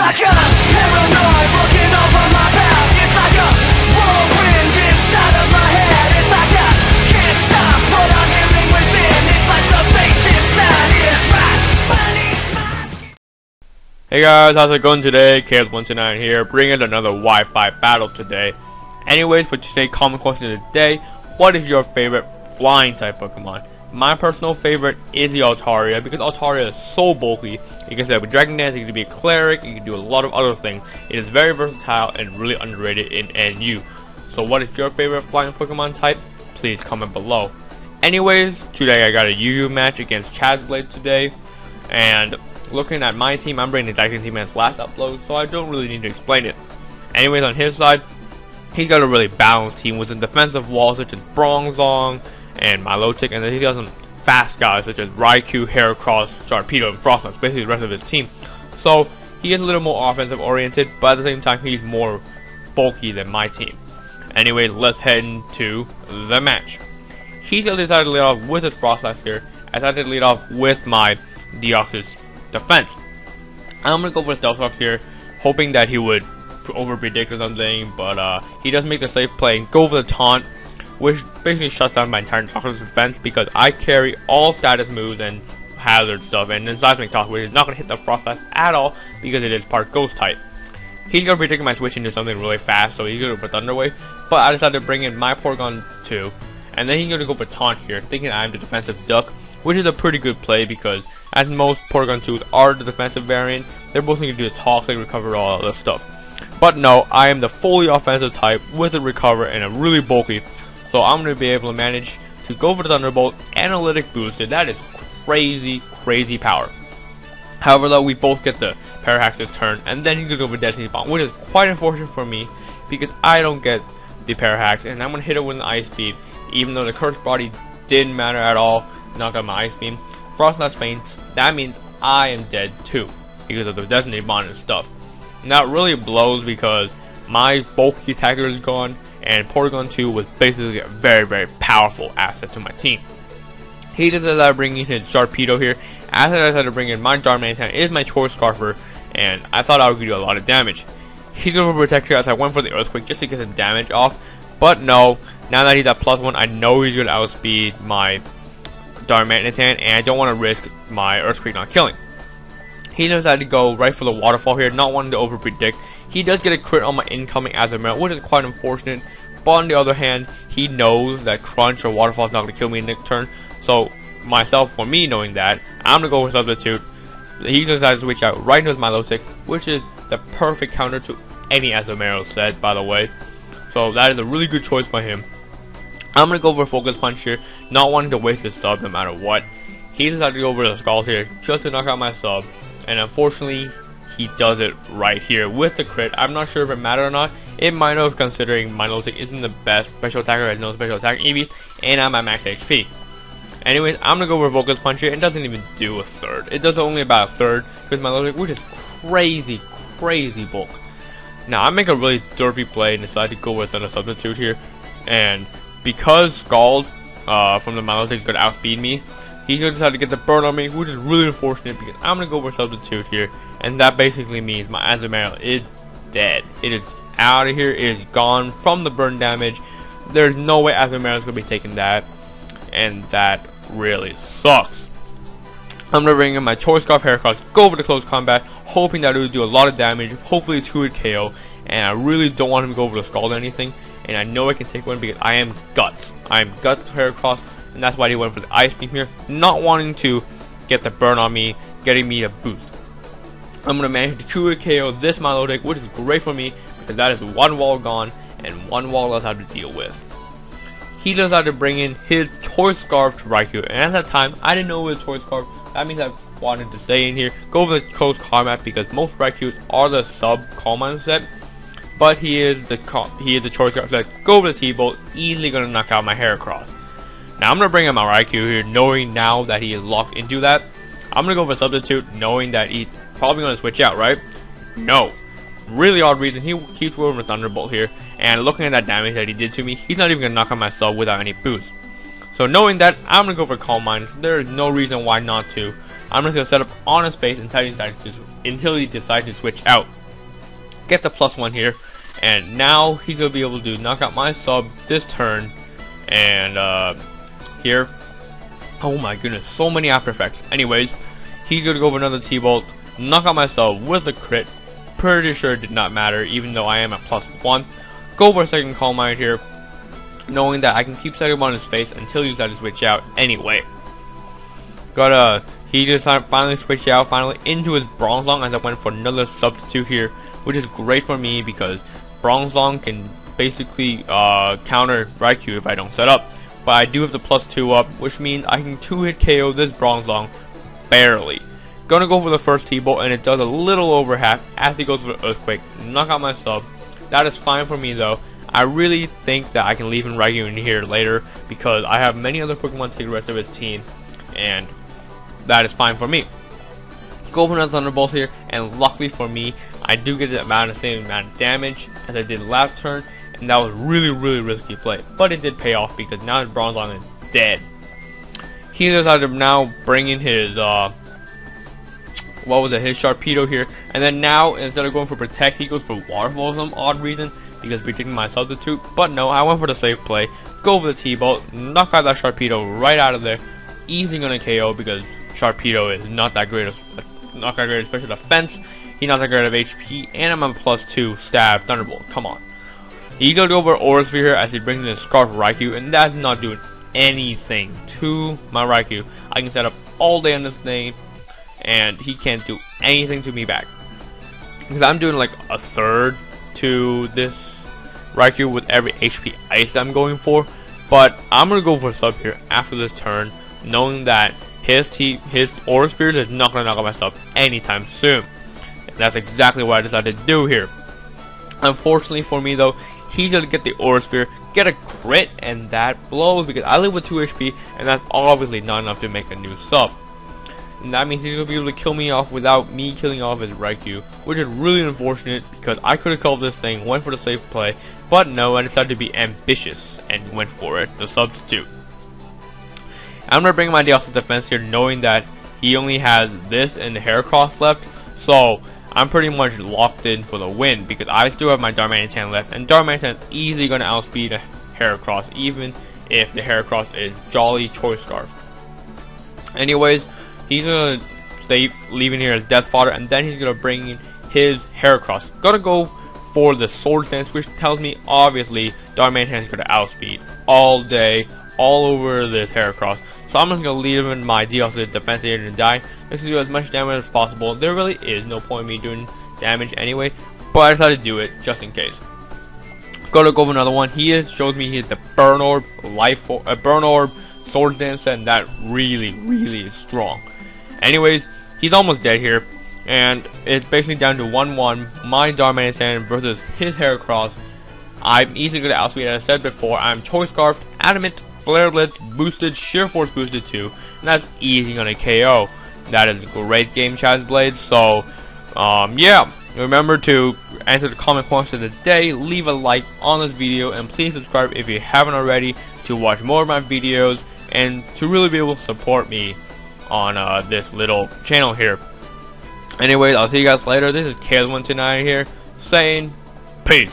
like a paranoid looking over my path. It's like a whirlwind inside of my head. It's like I can't stop what I'm hearing within. It's like the bass inside is right beneath my skin. Hey guys, how's it going today? KDUBZ here, bringing another Wi-Fi battle today. Anyways, for today's common question of the day, what is your favorite flying type Pokemon? My personal favorite is the Altaria, because Altaria is so bulky. You can set up with Dragon Dance, you can be a cleric, you can do a lot of other things. It is very versatile and really underrated in NU. So what is your favorite flying Pokemon type? Please comment below. Anyways, today I got a UU match against Chaz Blaid today. And looking at my team, I'm bringing the exact same team as last upload, so I don't really need to explain it. Anyways, on his side, he's got a really balanced team with some defensive walls such as Bronzong and Milotic, and then he's got some fast guys such as Raikou, Heracross, Sharpedo, and Frostlass, basically the rest of his team. So he is a little more offensive oriented, but at the same time he's more bulky than my team. Anyway, let's head into the match. He's decided to lead off with his Frostlass here. I decided to lead off with my Deoxys defense. I'm gonna go for Stealth Rock here, hoping that he would over predict or something, but he does make the safe play and go for the taunt, which basically shuts down my entire Deoxys defense because I carry all status moves and hazard stuff, and then Seismic Toss, which is not gonna hit the Frostlass at all because it is part Ghost type. He's gonna predict my switch into something really fast, so he's gonna go for Thunder Wave, but I decided to bring in my Porygon 2, and then he's gonna go for Taunt here, thinking I'm the defensive duck, which is a pretty good play because as most Porygon 2s are the defensive variant, they're both going to do the Toxic, Recover, all that stuff. But no, I am the fully offensive type with a Recover and a really bulky, so I'm going to be able to manage to go for the Thunderbolt, Analytic Boosted. That is crazy, crazy power. However though, we both get the Parahax this turn, and then he's going to go for Destiny Bomb, which is quite unfortunate for me because I don't get the Parahax, and I'm going to hit it with an Ice Beam, even though the Cursed Body didn't matter at all. Knock out my Ice Beam. Frostlass faints, that means I am dead too, because of the Destiny Bond and stuff. And that really blows because my bulky attacker is gone, and Porygon 2 was basically a very, very powerful asset to my team. He just decided to bring in his Sharpedo here. As I decided to bring in my Darmanitan is my Choice Scarfer, and I thought I would do a lot of damage. He's going to protect here as I went for the Earthquake just to get the damage off, but no, now that he's at +1, I know he's going to outspeed my Darmanitan, and I don't want to risk my Earthquake not killing. He decided to go right for the Waterfall here, not wanting to over predict. He does get a crit on my incoming Azumarill, which is quite unfortunate, but on the other hand, he knows that Crunch or Waterfall is not going to kill me next turn, so for me knowing that, I'm going to go with Substitute. He decided to switch out right into his Milotic, which is the perfect counter to any Azumarill set, by the way, so that is a really good choice by him. I'm going to go for Focus Punch here, not wanting to waste his sub no matter what. He decided to go over the Skulls here just to knock out my sub, and unfortunately he does it right here with the crit. I'm not sure if it mattered or not. It might have, considering Milotic isn't the best special attacker, has no special attack EVs, and I'm at max HP. Anyways, I'm going to go for Focus Punch here. It doesn't even do a third. It does only about a third with Milotic, which is crazy, crazy bulk. Now I make a really derpy play and decide to go with a Substitute here, and because Scald from the Milotic is going to outspeed me, he's going to decide to get the burn on me, which is really unfortunate because I'm going to go for Substitute here, and that basically means my Azumarill is dead. It is out of here. It is gone from the burn damage. There's no way Azumarill is going to be taking that, and that really sucks. I'm going to bring in my Choice Scarf Heracross, go for the close combat, hoping that it would do a lot of damage, hopefully 2-hit KO, and I really don't want him to go over the Scald or anything. And I know I can take one because I am Guts. I am Guts Heracross, and that's why he went for the Ice Beam here, not wanting to get the burn on me, getting me a boost. I'm going to manage to 2-hit KO this Milotic, which is great for me because that is one wall gone and one wall less I have to deal with. He decided to bring in his Choice Scarf to Raikou, and at that time I didn't know it was Choice Scarf. That means I wanted to stay in here, go for the close combat because most Raikous are the sub Calm Mind set. But he is the Choice Scarf. Let's go with the T-Bolt. Easily gonna knock out my Heracross. Now I'm gonna bring in my Raikou here, knowing now that he is locked into that. I'm gonna go for Substitute, knowing that he's probably gonna switch out, right? No. Really odd reason. He keeps going with Thunderbolt here, and looking at that damage that he did to me, he's not even gonna knock out my sub without any boost. So knowing that, I'm gonna go for Calm Mind. There is no reason why not to. I'm just gonna set up on his face until he decides to switch out. get the +1 here, and now he's gonna be able to knock out my sub this turn. And here, oh my goodness, so many after effects. Anyways, he's gonna go for another T-bolt, knock out my sub with a crit. Pretty sure it did not matter, even though I am at +1. Go for a second Calm Mind here, knowing that I can keep setting him on his face until he decides to switch out anyway. He just finally switched out into his Bronzong as I went for another substitute here, which is great for me because Bronzong can basically counter Raikou if I don't set up. But I do have the +2 up, which means I can 2-hit KO this Bronzong barely. Gonna go for the first T-Bolt, and it does a little over half as he goes for Earthquake, knock out my sub. That is fine for me though. I really think that I can leave in Raikou in here later because I have many other Pokemon to take the rest of his team, and that is fine for me. Go for another Thunderbolt here, and luckily for me, I do get the same amount of damage as I did last turn, and that was really risky play. But it did pay off because now his Bronzong is dead. He decided to now bring in his his Sharpedo here, and then now instead of going for Protect, he goes for Waterfall for some odd reason because predicting my substitute. But no, I went for the safe play. Go for the T-Bolt, knock out that Sharpedo right out of there. Easy gonna KO because Sharpedo is not that great of special defense. He's not that great of HP, and I'm on +2 stab Thunderbolt. Come on. He's gonna go over Aura Sphere here as he brings in his Scarf Raikou, and that's not doing anything to my Raikou. I can set up all day on this thing, and he can't do anything to me back. Because I'm doing like a third to this Raikou with every HP ice I'm going for. But I'm gonna go for a sub here after this turn, knowing that his Aura Sphere is not gonna knock out my sub anytime soon. And that's exactly what I decided to do here. Unfortunately for me though, he's gonna get the Aura Sphere, get a crit, and that blows because I live with 2 HP, and that's obviously not enough to make a new sub. And that means he's gonna be able to kill me off without me killing off his Raikou, which is really unfortunate because I could have killed this thing, went for the safe play, but no, I decided to be ambitious and went for it, the substitute. I'm gonna bring my Deoxys defense here, knowing that he only has this and the Heracross left, so I'm pretty much locked in for the win because I still have my Darmanitan left, and Darmanitan is easily gonna outspeed a Heracross, even if the Heracross is Jolly Choice Scarf. Anyways, he's gonna stay leaving here as Death Fodder, and then he's gonna bring in his Heracross. Gonna go for the Sword Stance, which tells me obviously Darmanitan is gonna outspeed all day, all over this Heracross. So I'm just gonna leave him in my Deoxys defense here to die, just to do as much damage as possible. There really is no point in me doing damage anyway, but I decided to do it just in case. Gonna go for another one. He shows me he's the Burn Orb Burn Orb Sword Dance set, and that really is strong. Anyways, he's almost dead here, and it's basically down to 1-1. My Darmanitan versus his Heracross. I'm easily gonna outspeed, as I said before. I'm Choice Scarf, Adamant, Flare Blitz boosted, Sheer Force boosted too, and that's easy gonna KO. That is a great game, Chaz Blaid. So, yeah, remember to answer the comment question of the day, leave a like on this video, and please subscribe if you haven't already to watch more of my videos and to really be able to support me on this little channel here. Anyways, I'll see you guys later. This is KDUBZ here saying peace.